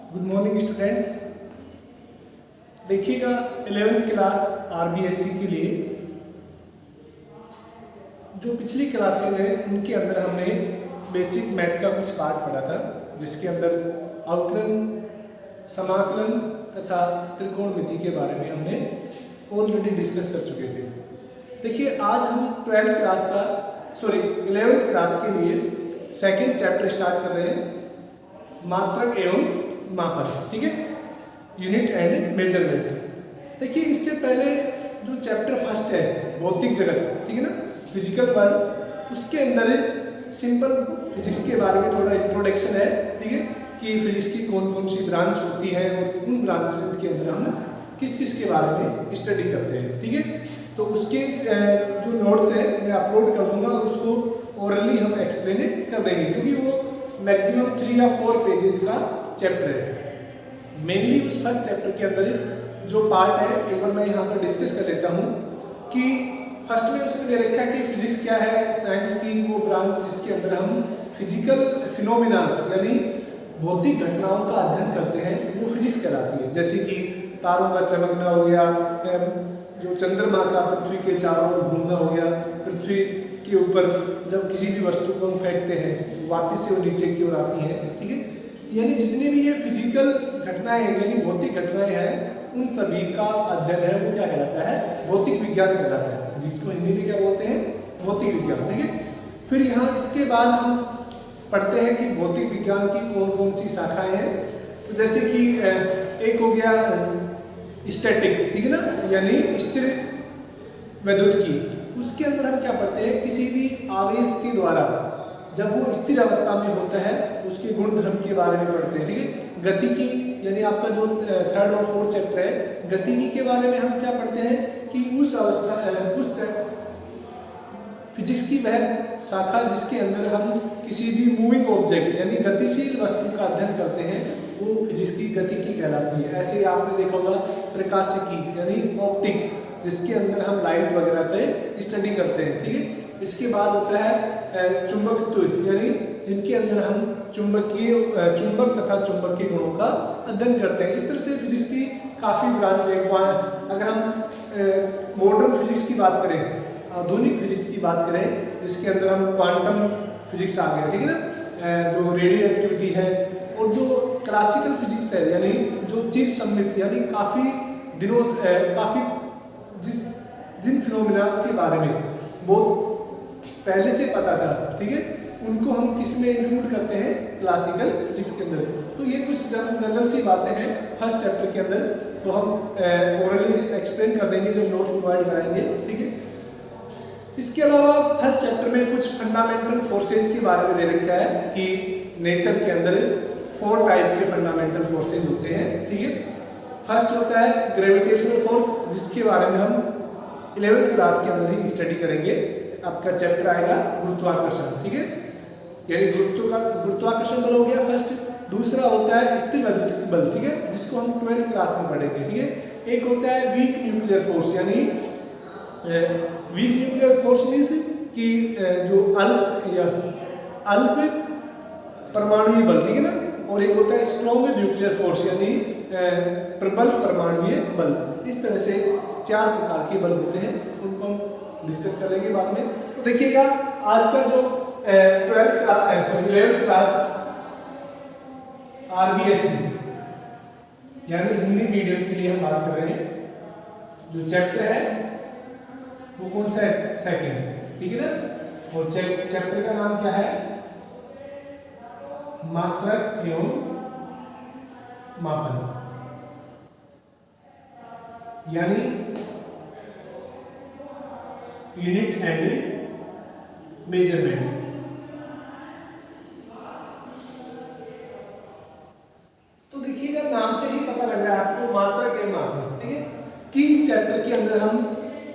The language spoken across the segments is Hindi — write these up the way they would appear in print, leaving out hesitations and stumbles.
Good morning student. देखिएगा 11th क्लास आरबीएससी के लिए जो पिछली क्लासेज हैं उनके अंदर हमने बेसिक मैथ का कुछ पार्ट पढ़ा था, जिसके अंदर अवकलन, समाकलन तथा त्रिकोणमिति के बारे में हमने ऑलरेडी डिस्कस कर चुके थे। देखिए आज हम 11th क्लास के लिए सेकंड चैप्टर स्टार्ट कर रहे हैं, मात्रक एवं मापन। ठीक है, यूनिट एंड मेजरमेंट। देखिए इससे पहले जो चैप्टर फर्स्ट है भौतिक जगत, ठीक है ना, फिजिकल वर्ल्ड, उसके अंदर सिंपल फिजिक्स के बारे में थोड़ा इंट्रोडक्शन है। ठीक है, कि फिजिक्स की कौन कौन सी ब्रांच होती है और उन ब्रांचेस के अंदर हम किस किस के बारे में स्टडी करते हैं। ठीक है, तो उसके जो नोट्स है मैं अपलोड कर दूंगा और उसको ओरली हम एक्सप्लेन कर देंगे, क्योंकि वो मैक्सिमम 3 या 4 पेजेस का चैप्टर है। मेनली उस फर्स्ट चैप्टर के अंदर जो पार्ट है एक बार मैं यहाँ पर डिस्कस कर लेता हूँ कि फर्स्ट में उसमें दे रखा है कि फिजिक्स क्या है, साइंस की वो ब्रांच जिसके अंदर हम फिजिकल फिनोमिना यानी भौतिक घटनाओं का अध्ययन करते हैं, वो फिजिक्स कहलाती है। जैसे कि तारों का चमकना हो गया, जो चंद्रमा का पृथ्वी के चारों ओर घूमना हो गया, पृथ्वी के ऊपर जब किसी भी वस्तु को हम फेंकते हैं वापस से वो नीचे की ओर आती है। ठीक है, यानी जितने भी ये फिजिकल घटनाएं हैं यानी भौतिक घटनाएं हैं, उन सभी का अध्ययन है वो क्या कहलाता है, भौतिक विज्ञान कहलाता है, जिसको हिंदी में क्या बोलते हैं, भौतिक विज्ञान। ठीक है, फिर यहाँ इसके बाद हम पढ़ते हैं कि भौतिक विज्ञान की कौन कौन सी शाखाएं हैं। तो जैसे कि एक हो गया स्टैटिक्स, ठीक है ना, यानी स्थिर वैद्युत की। उसके अंदर हम क्या पढ़ते हैं, किसी भी आवेश के द्वारा जब वो स्थिर अवस्था में होता है तो उसके गुण धर्म के बारे में पढ़ते हैं। ठीक है, गतिकी यानी आपका जो 3rd और 4th चैप्टर है, गतिकी के बारे में हम क्या पढ़ते हैं कि उस अवस्था उस फिजिक्स की वह शाखा जिसके अंदर हम किसी भी मूविंग ऑब्जेक्ट यानी गतिशील वस्तु का अध्ययन करते हैं, वो फिजिक्स की गतिकी कहलाती है। ऐसे ही आपने देखा होगा प्रकाशिकी यानी ऑप्टिक्स, जिसके अंदर हम लाइट वगैरह पे स्टडी करते हैं। ठीक है, इसके बाद होता है चुंबकत्व यानी जिनके अंदर हम चुंबक तथा चुंबक के गुणों का अध्ययन करते हैं। इस तरह से फिजिक्स की काफ़ी ब्रांच है। अगर हम मॉडर्न फिजिक्स की बात करें, आधुनिक फिजिक्स की बात करें, जिसके अंदर हम क्वांटम फिजिक्स आ गया, ठीक है ना, जो रेडियो एक्टिविटी है, और जो क्लासिकल फिजिक्स है यानी जो चीज सम्मित यानी काफ़ी जिन फिनोमिनास के बारे में बहुत पहले से पता था, ठीक है, उनको हम किस में इंक्लूड करते हैं, क्लासिकल फिजिक्स के अंदर। तो ये कुछ जनरल सी बातें हैं फर्स्ट चैप्टर के अंदर, तो हम ओरली एक्सप्लेन कर देंगे जब नोट्स प्रोवाइड कराएंगे। ठीक है, इसके अलावा फर्स्ट चैप्टर में कुछ फंडामेंटल फोर्सेज के बारे में दे रखा है कि नेचर के अंदर 4 टाइप के फंडामेंटल फोर्सेज होते हैं। ठीक है, फर्स्ट होता है ग्रेविटेशनल फोर्स, जिसके बारे में हम 11th क्लास के अंदर ही स्टडी करेंगे। आपका चैप्टर आएगा गुरुत्वाकर्षण। ठीक है, यानी गुरुत्वाकर्षण बल हो गया फर्स्ट। दूसरा होता है स्थिर वैद्युत बल, ठीक है, जिसको हम 12th क्लास में पढ़ेंगे। ठीक है, एक होता है वीक न्यूक्लियर फोर्स, यानी वीक न्यूक्लियर फोर्स मीन्स कि जो अल्प परमाणुीय बल, ठीक है ना, और एक होता है स्ट्रॉन्ग न्यूक्लियर फोर्स यानी प्रबल परमाणुीय बल। इस तरह से 4 प्रकार के बल होते हैं, उनको हम डिस्कस करेंगे बाद में। तो देखिएगा आज का जो 11th क्लास आरबीएससी यानी हिंदी मीडियम के लिए हम बात कर रहे हैं, जो चैप्टर है वो कौन सा है, सेकंड। ठीक है ना, और चैप्टर का नाम क्या है, मात्रक एवं मापन यानी यूनिट एंड मेजरमेंट। तो देखिएगा नाम से ही पता लग रहा है आपको, मात्रक एवं मापन। ठीक है, कि इस चैप्टर के अंदर हम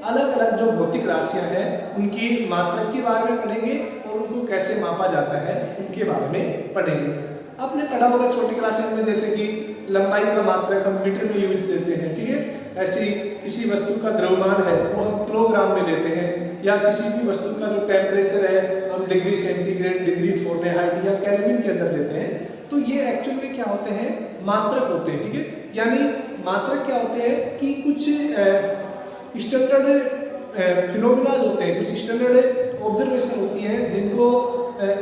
अलग अलग जो भौतिक राशियां हैं उनकी मात्रक के बारे में पढ़ेंगे और उनको कैसे मापा जाता है उनके बारे में पढ़ेंगे। आपने पढ़ा होगा छोटी क्लासेस में, जैसे कि लंबाई का मात्रक हम मीटर में यूज लेते हैं। ठीक है, ऐसी किसी वस्तु का द्रव्यमान है वो हम किलोग्राम में लेते हैं, या किसी भी वस्तु का जो टेम्परेचर है हम डिग्री सेंटीग्रेड, डिग्री फ़ारेनहाइट या केल्विन के अंदर लेते हैं। तो ये एक्चुअली में क्या होते हैं, मात्रक होते हैं, ठीक है। यानी मात्रक क्या होते हैं कि कुछ स्टैंडर्ड फिनोमिना होते हैं, कुछ स्टैंडर्ड ऑब्जर्वेशन होती हैं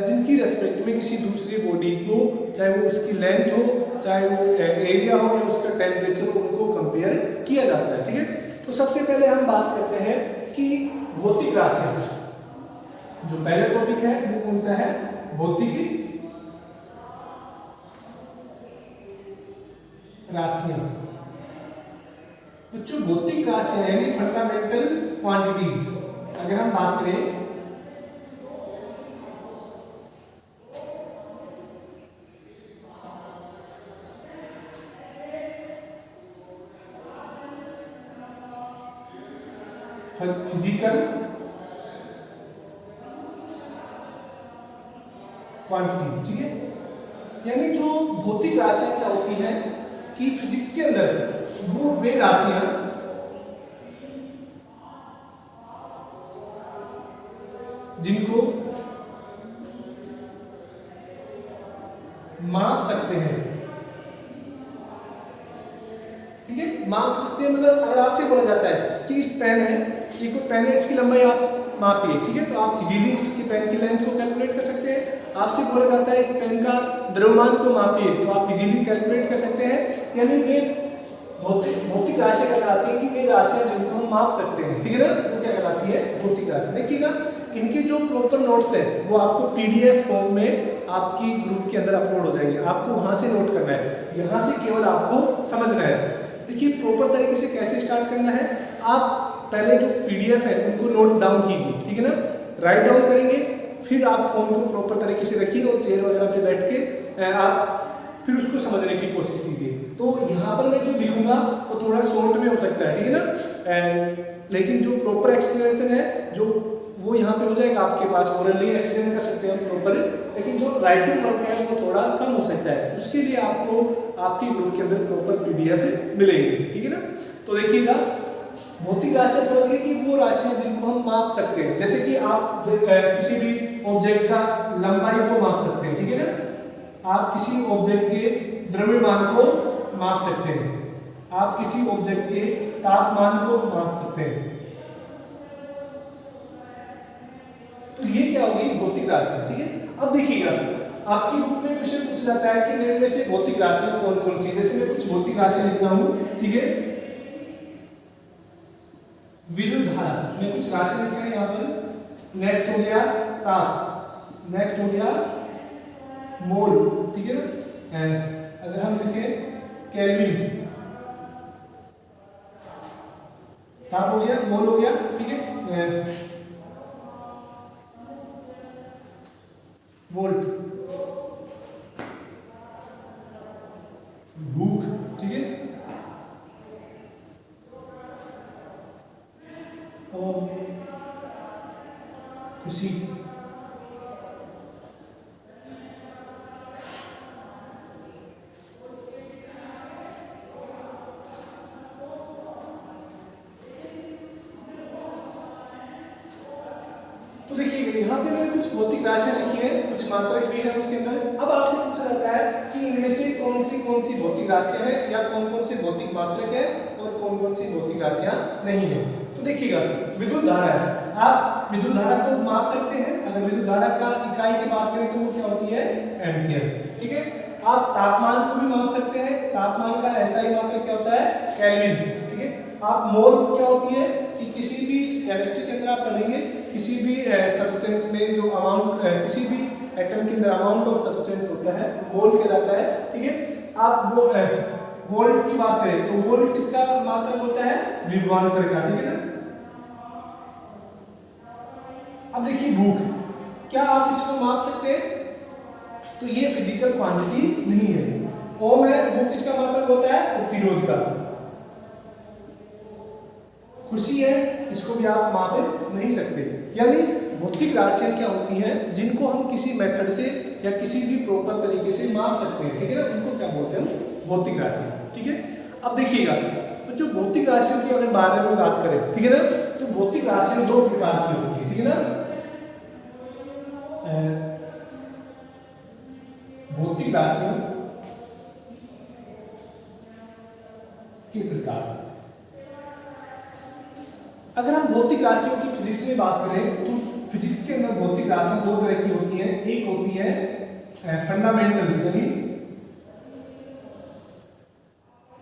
जिनकी रेस्पेक्ट में किसी दूसरी बॉडी को, चाहे वो उसकी लेंथ हो, चाहे वो एरिया हो या उसका टेम्परेचर हो, उनको कंपेयर किया जाता है, ठीक है। तो सबसे पहले हम बात करते हैं कि भौतिक राशियां, जो पहला टॉपिक है वो कौन सा है, भौतिक राशियां। बच्चों भौतिक राशियां यानी फंडामेंटल क्वांटिटीज, अगर हम बात करें फिजिकल क्वांटिटीज, ठीक है। यानी जो भौतिक राशियां क्या होती हैं कि फिजिक्स के अंदर वो वे राशियां जिनको माप सकते हैं, ठीक है। माप सकते हैं मतलब अगर आपसे बोला जाता है कि इस पेन है, ये कोई पेन है, इसकी लंबाई आप मापिए, ठीक है, तो आप इजीली इसकी पेन की लेंथ को कैलकुलेट कर सकते हैं। आपसे बोला जाता है इस पेन का द्रव्यमान को मापिए, तो आप इजीली कैलकुलेट कर सकते हैं। यानी वे भौतिक राशियां कहलाती है कि वे राशियां जिनको हम माप सकते हैं, ठीक है ना, वो क्या कहलाती है, भौतिक राशि। देखिएगा इनके जो प्रॉपर नोट्स है वो आपको पीडीएफ फॉर्म में आपकी ग्रुप के अंदर अपलोड हो जाएंगे, आपको वहां से नोट करना है, यहाँ से केवल आपको समझना है। देखिए प्रॉपर तरीके से कैसे स्टार्ट करना है, आप पहले जो पीडीएफ है उनको नोट डाउन कीजिए, ठीक है ना, राइट डाउन करेंगे, फिर आप फोन को प्रॉपर तरीके से रखिए और चेयर वगैरह पे बैठ के आप फिर उसको समझने की कोशिश कीजिए। तो यहाँ पर मैं जो लिखूंगा वो थोड़ा शॉर्ट में हो सकता है, ठीक है ना, लेकिन जो प्रॉपर एक्सप्लेनेशन है जो वो यहाँ पे हो जाएगा आपके पास, ओरली एक्सप्लेन कर सकते हैं प्रॉपर, लेकिन जो राइटिंग वर्क है वो थोड़ा कम हो सकता है, उसके लिए आपको आपके ग्रुप के अंदर प्रॉपर पीडीएफ मिलेंगे, ठीक है ना। तो देखिएगा भौतिक राशियां समझिए कि वो राशियां जिनको हम माप सकते हैं, जैसे कि आप किसी भी ऑब्जेक्ट का लंबाई को माप सकते हैं, ठीक है ना, आप किसी ऑब्जेक्ट के द्रव्यमान को माप सकते हैं, आप किसी ऑब्जेक्ट के तापमान को माप सकते हैं। तो ये क्या होगी, भौतिक राशियां, ठीक है। अब देखिएगा आपकी बुक में क्वेश्चन पूछा जाता है कि निम्न में से भौतिक राशियां कौन कौन सी, जैसे मैं कुछ भौतिक राशियां लिख रहा हूं, ठीक है। विद्युत धारा, मैं कुछ राशि लिख रहा हूं यहाँ पर, नेक्स्ट हो गया ताप, नेक्स्ट हो गया मोल, ठीक है ना, अगर हम लिखें केल्विन, ताप हो गया, मोल हो गया, ठीक है, वोल्ट, भूख, ठीक है, ओम, खुशी, तो देखिए यहाँ पे मैंने कुछ भौतिक राशियां लिखी है, कुछ मात्रक भी है उसके अंदर। अब आपसे पूछा जाता है कि इनमें से कौन सी भौतिक राशियां हैं या कौन से भौतिक मात्रक है और कौन सी भौतिक राशियां नहीं है। तो देखिएगा विद्युत धारा है, आप विद्युत धारा को माप सकते हैं, अगर विद्युत धारा का इकाई की बात करें तो वो क्या होती है, एम्पियर, ठीक है। आप तापमान को भी माप सकते हैं, तापमान का एसआई मात्रक क्या होता है, केल्विन, ठीक है। आप मोल क्या होती है कि किसी भी केमिस्ट्री के अंदर आप पढ़ेंगे, किसी भी सब्सटेंस में जो अमाउंट, किसी भी एटम के अंदर अमाउंट ऑफ सब्सटेंस होता है मोल कहलाता है, ठीक है। आप वो वोल्ट की बात करें तो वोल्ट किसका मात्रक होता है, विभवांतर का, ठीक है ना। अब देखिए भूख, क्या आप इसको माप सकते हैं, तो ये फिजिकल क्वांटिटी नहीं है। ओम है, वो किसका मात्रक होता है, प्रतिरोध का। खुशी है, इसको भी आप माप नहीं सकते। यानी भौतिक राशियां क्या होती हैं जिनको हम किसी मेथड से या किसी भी प्रॉपर तरीके से माप सकते हैं, ठीक है ना, उनको क्या बोलते हैं, भौतिक राशि, ठीक है। अब देखिएगा तो जो भौतिक राशियों की अगर बारे में बात करें, ठीक है ना, तो भौतिक राशियां दो प्रकार की होती है, ठीक है ना, भौतिक राशियों के प्रकार। अगर हम भौतिक राशियों की फिजिक्स में बात करें तो फिजिक्स के अंदर भौतिक राशि दो तरह की होती है। एक होती है फंडामेंटल यानी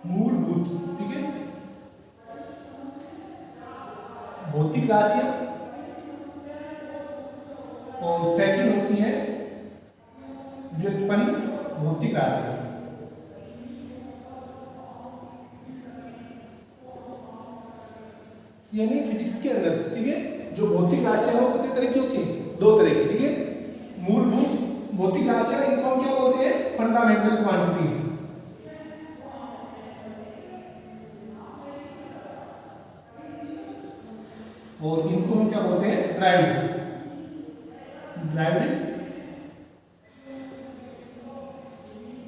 मूलभूत, ठीक है, भौतिक राशियां, और सेकंड होती है व्युत्पन्न भौतिक राशियां। यानी फिजिक्स के अंदर, ठीक है, जो भौतिक राशियां वो कितने तरह की होती है? दो तरह की, ठीक है। मूलभूत भौतिक राशियां, इनको हम क्या बोलते हैं? Fundamental quantities. और इनको हम क्या बोलते हैं? ड्राइव्ड।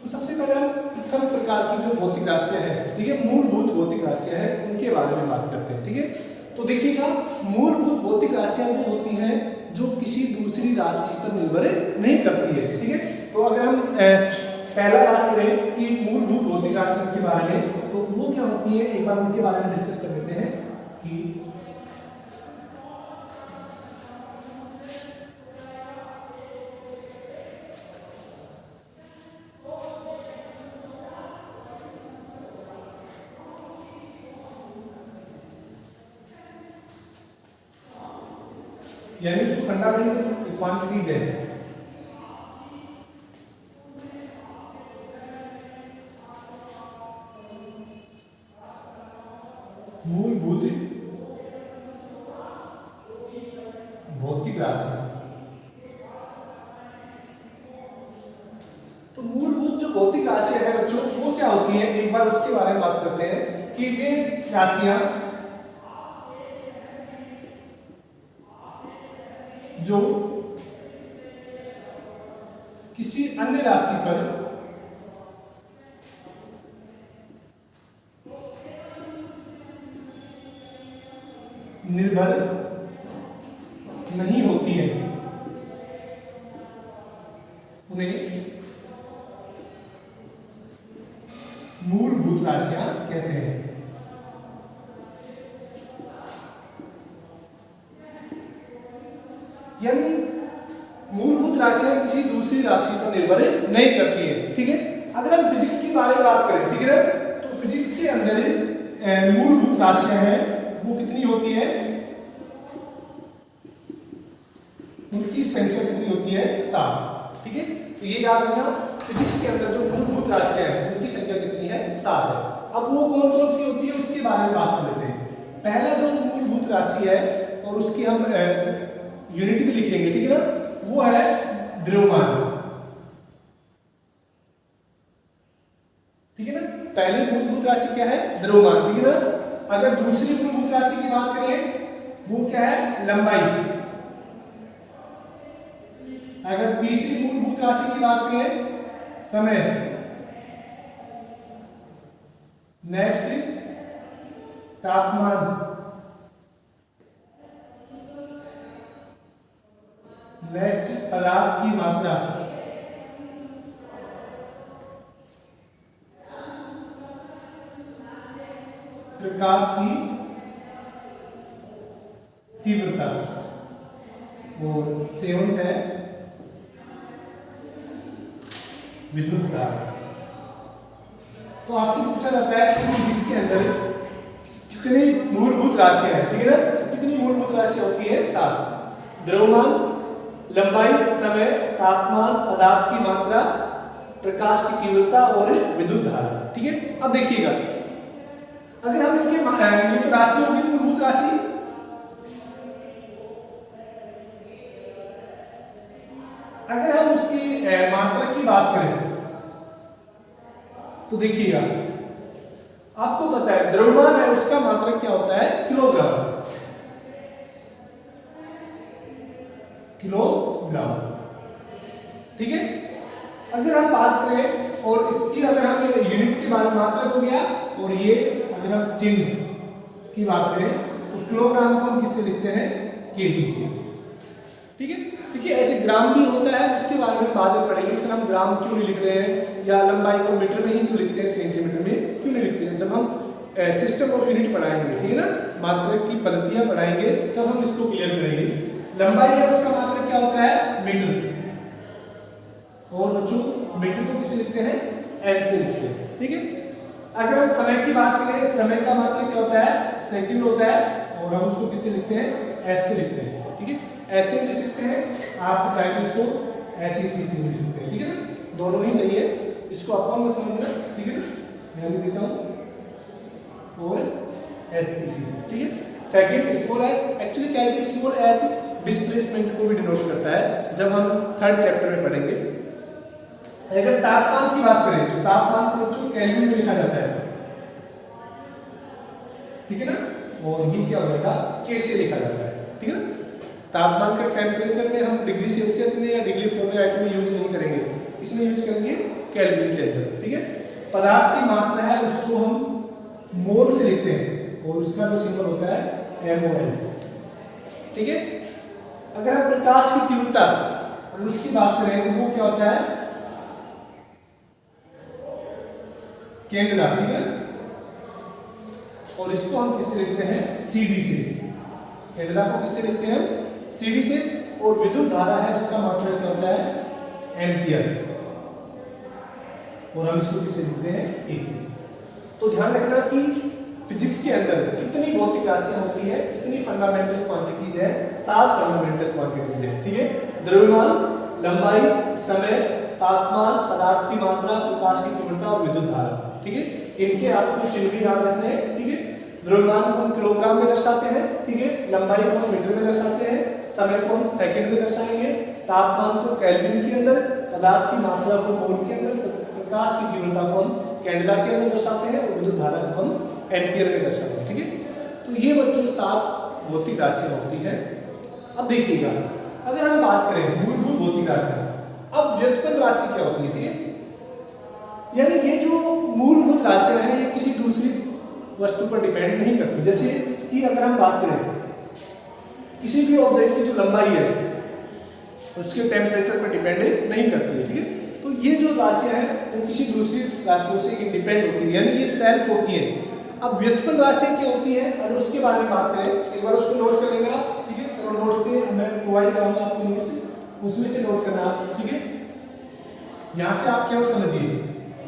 तो सबसे पहले हम प्रथम प्रकार की जो भौतिक राशियां हैं, ठीक है, मूलभूत भौतिक राशियां हैं, उनके बारे में बात करते हैं, ठीक है। तो देखिएगा, मूलभूत भौतिक राशियां वो होती हैं जो किसी दूसरी राशि पर निर्भर नहीं करती है, ठीक है। तो अगर हम पहला बात करें कि मूलभूत भौतिक राशियों के बारे में, तो वो क्या होती है, एक बार उनके बारे में डिस्कस कर लेते हैं कि यानी जो फंडामेंटल क्वांटिटीज है, मूलभूत भौतिक राशि। तो मूलभूत जो भौतिक राशियां है बच्चों, वो क्या होती है, एक बार उसके बारे में बात करते हैं कि वे राशियां जो किसी अन्य राशि पर निर्भर नहीं होती है, उन्हें मूलभूत राशियां कहते हैं। यानी मूलभूत राशियां किसी दूसरी राशि पर निर्भर नहीं करती है, ठीक है। अगर हम फिजिक्स के बारे में बात करें, ठीक है, तो फिजिक्स के अंदर मूलभूत राशियां हैं वो कितनी होती है, उनकी संख्या कितनी होती है? 7, ठीक है। तो ये याद रखना, फिजिक्स के अंदर जो मूलभूत राशियां हैं उनकी संख्या कितनी है? 7 है। अब वो कौन कौन सी होती है उसके बारे में बात कर लेते हैं। पहला जो मूलभूत राशि है और उसकी हम यूनिट भी लिखेंगे, ठीक है ना, वो है द्रव्यमान, ठीक है ना। पहली मूलभूत राशि क्या है? द्रव्यमान, ठीक है ना। अगर दूसरी मूलभूत राशि की बात करें वो क्या है? लंबाई। अगर तीसरी मूलभूत राशि की बात करें, समय। नेक्स्ट तापमान, नेक्स्ट पदार्थ की मात्रा, प्रकाश की तीव्रता, और 7th है विद्युत धारा। तो आपसे पूछा जाता है कि जिसके अंदर कितनी मूलभूत राशियां हैं, ठीक है ना। तो कितनी मूलभूत राशियां होती है? 7। द्रव्यमान, लंबाई, समय, तापमान, पदार्थ की मात्रा, प्रकाश की तीव्रता और विद्युत धारा, ठीक है। अब देखिएगा, अगर हम इनके ये तो राशि होगी मूलभूत राशि, अगर हम उसकी मात्रा की बात करें तो देखिएगा, आपको पता है द्रव्यमान है उसका मात्रक क्या होता है? किलोग्राम, किलोग्राम, ठीक है। अगर हम बात करें और इसकी अगर हम यूनिट के बारे में मात्रक हो गया, और ये अगर हम चिन्ह की बात करें तो किलोग्राम को हम किससे लिखते हैं? केजी से, ठीक है। देखिए ऐसे ग्राम भी होता है, उसके बारे में बाद में पढ़ेंगे। सर हम ग्राम क्यों नहीं लिख रहे हैं या लंबाई को मीटर में ही क्यों लिखते हैं, सेंटीमीटर में क्यों नहीं लिखते हैं, जब हम सिस्टम ऑफ यूनिट पढ़ाएंगे, ठीक है ना, मात्रक की पद्धतियां पढ़ाएंगे तब हम इसको क्लियर करेंगे। लंबाई है उसका मात्रक क्या होता है, मीटर, और बच्चों मीटर को किसे लिखते हैं, एम से लिखते हैं, ठीक है। अगर हम समय की बात करें, समय का मात्रक क्या होता है, सेकंड होता है, और हम उसको किससे लिखते हैं, एस से लिखते हैं, ठीक है। ऐसे भी लिख सकते हैं आप, चाहे तो इसको ऐसे सी से लिख सकते हैं, ठीक है ना, दोनों ही सही है, इसको अपन मत समझना, ठीक है ना, मैं लिख देता हूं और एस सी, ठीक है। सेकंड स्मॉल एस, एक्चुअली क्या है, स्मॉल एस डिस्प्लेसमेंट को भी डिनोट करता है, जब हम थर्ड चैप्टर में पढ़ेंगे। अगर तापमान की बात करें तो तापमान को बच्चों केल्विन में लिखा जाता है, ठीक है ना, और ये क्या होगा, के से लिखा जाता है, ठीक है ना। तापमान के टेम्परेचर में हम डिग्री सेल्सियस में या डिग्री फ़ारेनहाइट में यूज नहीं करेंगे, इसमें यूज करेंगे केल्विन के अंदर, ठीक है। पदार्थ की मात्रा है उसको हम मोल से लिखते हैं और उसका जो सिंबल होता है MOL, ठीक है। अगर हम प्रकाश की तीव्रता और उसकी बात करें तो वो क्या होता है, केंद्रा, ठीक है, और इसको हम किससे लिखते हैं, CD से, केंद्रा को किससे लिखते हैं, CD से, और विद्युत धारा है उसका मात्रक क्या होता है, एम्पियर, और हम इसको किससे लिखते हैं, AC। तो ध्यान रखना कि फिजिक्स के अंदर कितनी भौतिक राशियां होती है, कितनी फंडामेंटल क्वांटिटीज है, 7 फंडामेंटल क्वांटिटीज है, ठीक है। द्रव्यमान, लंबाई, समय, तापमान, पदार्थ की मात्रा, प्रकाश की तीव्रता और विद्युत धारा, ठीक है। इनके आपको चिन्ह भी याद रखने हैं, ठीक है। द्रव्यमान को हम किलोग्राम में दर्शाते हैं, ठीक है, लंबाई को हम मीटर में दर्शाते हैं, समय को हम सेकंड में दर्शाएंगे, तापमान को केल्विन के अंदर, पदार्थ की मात्रा को मोल के अंदर, प्रकाश की तीव्रता को हम कैंडेला के अंदर दर्शाते हैं, और विद्युत धारा को हम एम्पियर में दर्शाते हैं, ठीक है। तो ये बच्चों 7 भौतिक राशियां होती है। अब देखिएगा, अगर हम बात करें मूलभूत भौतिक राशियां, अब व्युत्पन्न राशि क्या होती है, ठीक है, यानी ये जो मूलभूत राशियां हैं ये किसी दूसरी वस्तु पर डिपेंड नहीं करती। जैसे कि अगर हम बात करें किसी भी ऑब्जेक्ट की जो लंबाई है उसके टेम्परेचर पर डिपेंड नहीं करती है, ठीक है। तो ये जो राशियां हैं वो किसी दूसरी राशियों से इंडिपेंडेंट होती है, यानी ये सेल्फ होती है। अब व्युत्पन्न राशियां क्या होती हैं, अगर उसके बारे में बात करें, एक बार उसको नोट कर लेना, ठीक है। चलो नोट से मैं प्रोवाइड कराऊंगा आपको नोट से, उसमें से नोट करना, ठीक है। यहाँ से आप क्या समझिए,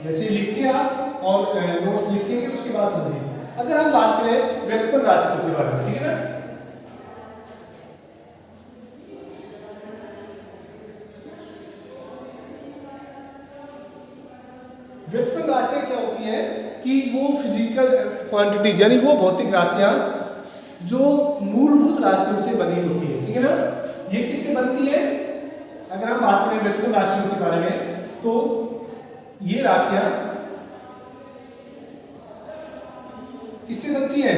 जैसे लिख के आप और नोट्स लिखेंगे उसके बाद समझिए। अगर हम बात करें व्युत्पन्न राशियों के बारे में, ठीक है ना, व्युत्पन्न राशियां क्या होती है कि वो फिजिकल क्वांटिटीज, यानी वो भौतिक राशियां जो मूलभूत राशियों से बनी होती है, ठीक है ना। ये किससे बनती है, अगर हम बात करें व्युत्पन्न राशियों के बारे में तो ये राशियां किससे बनती है,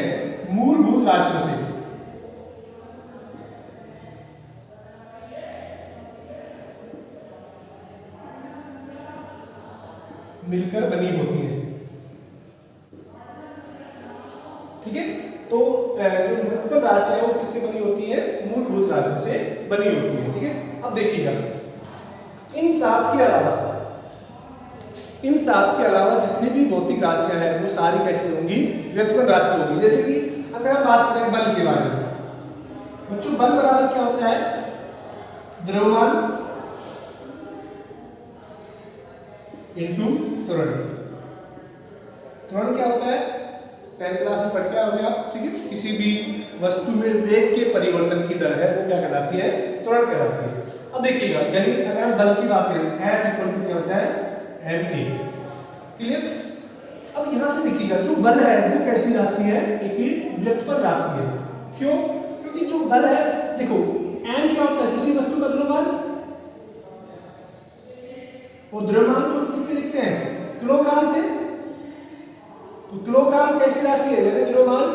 मूलभूत राशियों से। मिलकर बनी होती है, ठीक है। तो जो व्युत्पन्न राशि है वो किससे बनी होती है, मूलभूत राशियों से बनी होती है, ठीक है। अब देखिएगा इन 7 के अलावा जितनी भी भौतिक राशियां हैं वो सारी कैसी होंगी, व्युत्पन्न राशि होगी। जैसे कि अगर हम बात करें बल के बारे में, बच्चों बल बराबर क्या होता है, द्रव्यमान इनटू त्वरण। त्वरण क्या होता है, 10th क्लास में पढ़ के आओगे आप, ठीक है। किसी भी वस्तु में वेग के परिवर्तन की दर है वो क्या कहलाती है, त्वरण कहलाती है। अब देखिएगा, यानी अगर हम बल की बात करें, F इक्वल टू क्या होता है, ma, क्लियर। अब यहां से देखिएगा जो बल है वो कैसी राशि है, एक व्युत्पन्न राशि है। क्यों, क्योंकि जो बल है, देखो m क्या होता है, किसी वस्तु का द्रव्यमान, और द्रव्यमान को किससे लिखते हैं, किलोग्राम से। तो किलोग्राम कैसी राशि है, यानी द्रव्यमान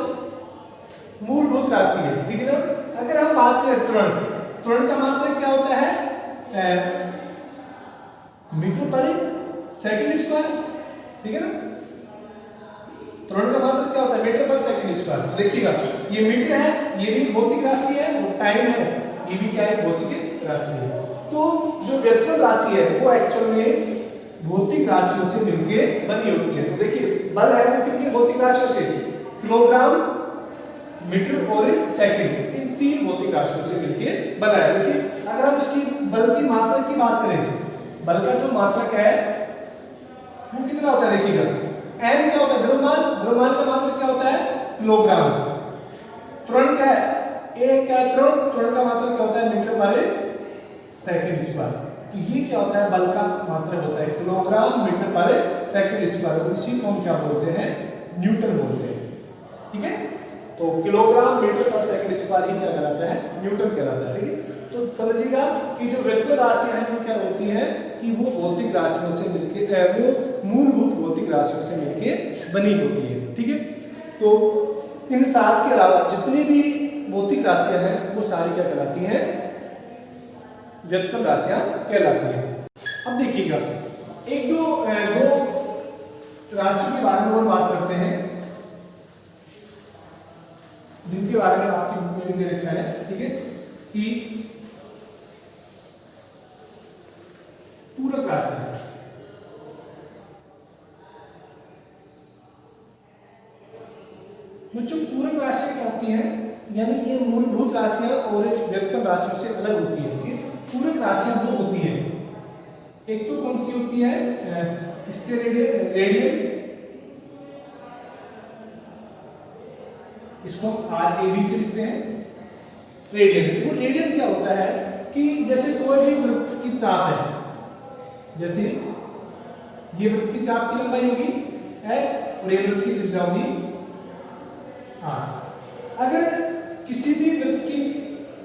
मूलभूत राशि है, ठीक है ना। अगर हम बात करें त्वरण, त्वरण का मात्रक क्या होता है, मीटर पर सेकंड स्क्वायर, ठीक है ना। त्वरण का मात्रक क्या होता है, मीटर पर सेकंड स्क्वायर। तो देखिएगा ये मीटर है, ये भी भौतिक राशि है, और टाइम है, ये भी क्या है, भौतिक राशि है। तो जो व्युत्पन्न राशि है वो एक्चुअल में भौतिक राशियों से मिलकर बनी होती है। तो देखिए बल है वो कितनी भौतिक राशियों से, किलोग्राम, मीटर और सेकंड, इन तीन भौतिक राशियों से मिलकर बना है। देखिए अगर हम इसकी बल की मात्रक की बात करें, बल का जो मात्रक है वो कितना होता है, देखिएगा m क्या होता है, द्रव्यमान, द्रव्यमान का मात्रक क्या होता है, किलोग्राम। त्वरण क्या है, a क्या है, त्वरण, त्वरण का मात्रक क्या होता है, मीटर पर सेकंड स्क्वायर। तो ये क्या होता है, बल का मात्रक होता है किलोग्राम मीटर पर सेकंड स्क्वायर, और इसी को हम क्या बोलते हैं, न्यूटन बोलते हैं। ठीक है, तो किलोग्राम मीटर पर सेकंड स्क्वायर ही क्या कहलाता है, न्यूटन कहलाता है। ठीक है, तो समझिएगा कि जो व्युत्पन्न राशियां हैं वो क्या होती है कि वो भौतिक राशियों से मिलकर, वो मूलभूत भौतिक राशियों से मिलकर बनी होती है। ठीक है, तो इन सात के अलावा जितनी भी भौतिक राशियां हैं वो सारी क्या कहलाती हैं, व्युत्पन्न राशियां कहलाती हैं। अब देखिएगा एक दो राशियों के बारे में और बात करते हैं जिनके बारे में आपकी बुक में दे रखा है। ठीक है, कि पूरक राशि, बच्चों पूरक राशियां क्या होती हैं, यानी ये मूलभूत राशियां और व्युत्पन्न राशियों से अलग होती है। ठीक है, पूरक राशियां दो होती है, एक तो कौन सी होती है, स्टेरेडियन, रेडियन, इसको RAB से लिखते हैं, रेडियन। देखो रेडियन क्या होता है कि जैसे कोई भी वृत्त की चाप है, जैसे ये वृत्त की चाप की लंबाई होगी h और ये वृत्त की त्रिज्या होगी r। अगर किसी भी वृत्त की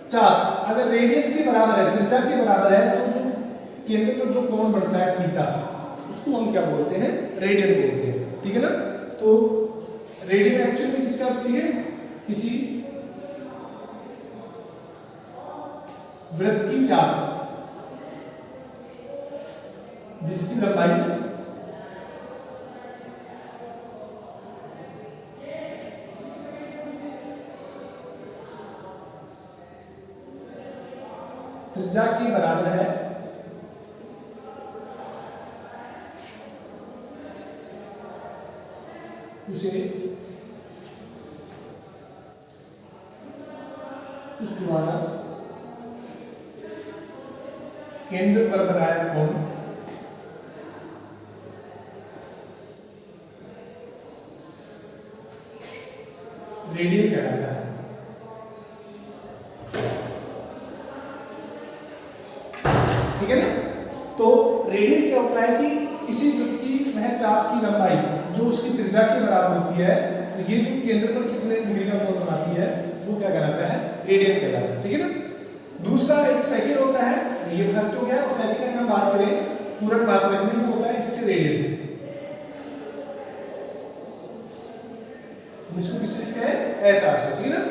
चाप अगर रेडियस के बराबर है, त्रिज्या के बराबर है, तो जो केंद्र पर जो कोण बढ़ता है थीटा, उसको हम क्या बोलते हैं, रेडियन बोलते हैं। ठीक है ना, तो रेडियन एक्चुअली में किसका होती है, किसी वृत्त की चाप जिसकी लंबाई त्रिज्या के बराबर है, उसे उस द्वारा केंद्र पर बनाया कोण रेडियन कहलाता है। ठीक है ना, तो रेडियन क्या होता है कि किसी वृत्त की वह चाप की लंबाई जो उसकी त्रिज्या के बराबर होती है, तो ये जो केंद्र पर कितने डिग्री का कोण बनाती है वो क्या कहलाता है, रेडियन कहलाता है। ठीक है ना, दूसरा एक सेकंड होता है, ये फर्स्ट हो गया, और सेकंड अगर हम बात करें पूरक मात्रक में, वो होता है स्टेरेडियन। इसको किससे लिखते हैं, ऐसा। ठीक है ना,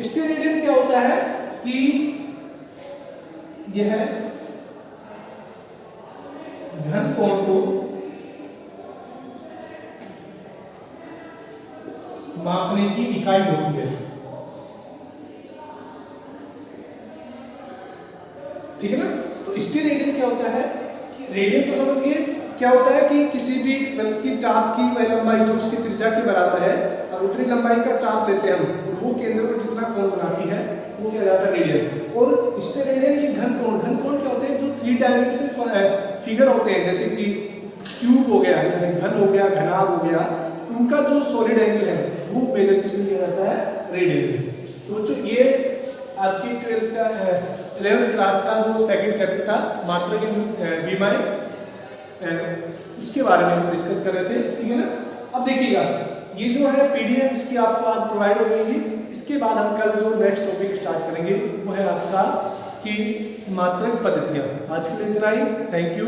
स्टेरेडियन क्या होता है कि यह घन कोण को मापने की इकाई होती है। ठीक है ना, तो स्टेरेडियन क्या होता है कि रेडियन तो समझिए क्या होता है कि किसी भी वृत्त की चाप की वह लंबाई जो उसकी त्रिज्या के बराबर है, और उतनी लंबाई का चाप लेते हैं हम, और वो केंद्र पर जितना कोण बनाती है वो क्या जाता है, रेडियन। और स्टेरेडियन ये घन कोण, घन कोण क्या होते हैं, जो 3 डायमेंशनल फिगर होते हैं, जैसे कि क्यूब हो गया, यानी घन हो गया, घनाभ हो गया, उनका जो सॉलिड एंगल है वो मेजर किससे किया जाता है, रेडियन में। तो बच्चों ये आपकी 11th क्लास का जो सेकंड चैप्टर था मात्रक इन विमाएं, उसके बारे में हम डिस्कस कर रहे थे। ठीक है ना, अब देखिएगा ये जो है PDF इसकी आपको आज प्रोवाइड हो जाएगी। इसके बाद हम कल जो नेक्स्ट टॉपिक स्टार्ट करेंगे वो है आपका कि मात्रक पद्धतियाँ। आज के लिए इतना ही, थैंक यू।